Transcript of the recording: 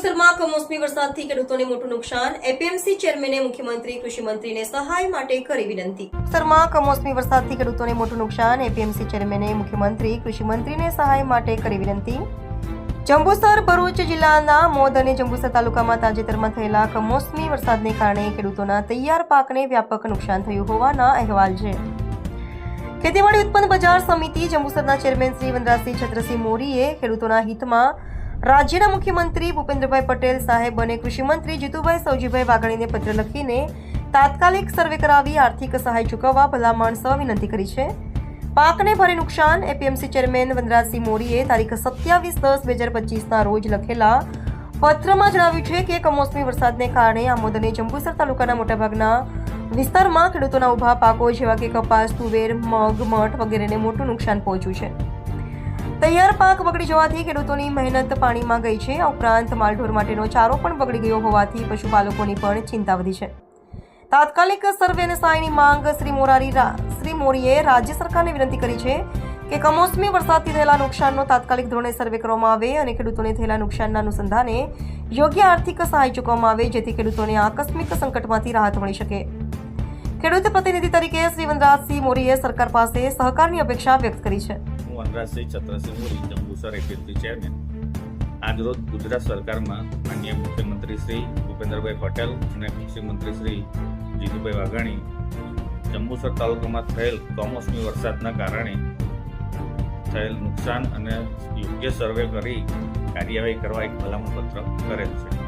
જંબુસરમાં કમોસમી વરસાદથી ખેડૂતોને મોટું નુકસાન. એપીએમસી ચેરમેને મુખ્યમંત્રી કૃષિ મંત્રીને સહાય માટે કરી વિનંતી. જંબુસરમાં કમોસમી વરસાદથી ખેડૂતોને મોટું નુકસાન. એપીએમસી ચેરમેને મુખ્યમંત્રી કૃષિ મંત્રીને સહાય માટે કરી વિનંતી. જંબુસર ભરૂચ જિલ્લાના મોદ અને જંબુસર તાલુકામાં તાજેતરમાં થયેલા કમોસમી વરસાદને કારણે ખેડૂતોના તૈયાર પાકને વ્યાપક નુકસાન થયું હોવાના અહેવાલ છે. ખેતીવાડી ઉત્પન્ન બજાર સમિતિ જંબુસરના ચેરમેન શ્રી વનરાજસિંહ છત્રસિંહ મોરીએ ખેડૂતોના હિતમાં રાજ્યના મુખ્યમંત્રી ભૂપેન્દ્રભાઈ પટેલ સાહેબ અને કૃષિમંત્રી જીતુભાઈ સૌજીભાઈ વાઘાણીને પત્ર લખીને તાત્કાલિક સર્વે કરાવી આર્થિક સહાય ચૂકવવા ભલામણ વિનંતી કરી છે. પાકને ભારે નુકસાન. એપીએમસી ચેરમેન વનરાજસિંહ મોરીએ તારીખ 27/10/2025ના રોજ લખેલા પત્રમાં જણાવ્યું છે કે કમોસમી વરસાદને કારણે આમોદ અને જંબુસર તાલુકાના મોટાભાગના વિસ્તારમાં ખેડૂતોના ઉભા પાકો જેવા કે કપાસ, તુવેર, મગ, મઠ વગેરેને મોટું નુકસાન પહોંચ્યું છે. તૈયાર પાક બગડી જવાથી ખેડૂતોની મહેનત પાણીમાં ગઈ છે. આ ઉપરાંત માલઢોર માટેનો ચારો પણ બગડી ગયો હોવાથી પશુપાલકોની પણ ચિંતા વધી છે. તાત્કાલિક સર્વે અને સહાયની માંગ શ્રી મોરીએ રાજ્ય સરકારને વિનંતી કરી છે કે કમોસમી વરસાદથી થયેલા નુકસાનનો તાત્કાલિક ધોરણે સર્વે કરવામાં આવે અને ખેડૂતોને થયેલા નુકસાનના અનુસંધાને યોગ્ય આર્થિક સહાય ચૂકવવામાં આવે જેથી ખેડૂતોને આકસ્મિક સંકટમાંથી રાહત મળી શકે. ખેડૂત પ્રતિનિધિ તરીકે શ્રી વનરાજસિંહ મોરીએ સરકાર પાસે સહકારની અપેક્ષા વ્યક્ત કરી છે. હું વનરાજસિંહ છત્રસિંહ મોરી, જંબુસર એપીએમસી ચેરમેન. આજરોજ ગુજરાત સરકારમાં માનનીય મુખ્યમંત્રી શ્રી ભૂપેન્દ્રભાઈ પટેલ અને કૃષિ મંત્રી શ્રી જીતુભાઈ વાઘાણી જંબુસર તાલુકામાં થયેલ કમોસમી વરસાદના કારણે થયેલ નુકસાન અને યોગ્ય સર્વે કરી કાર્યવાહી કરવા એક ભલામણ પત્ર કરેલ છે.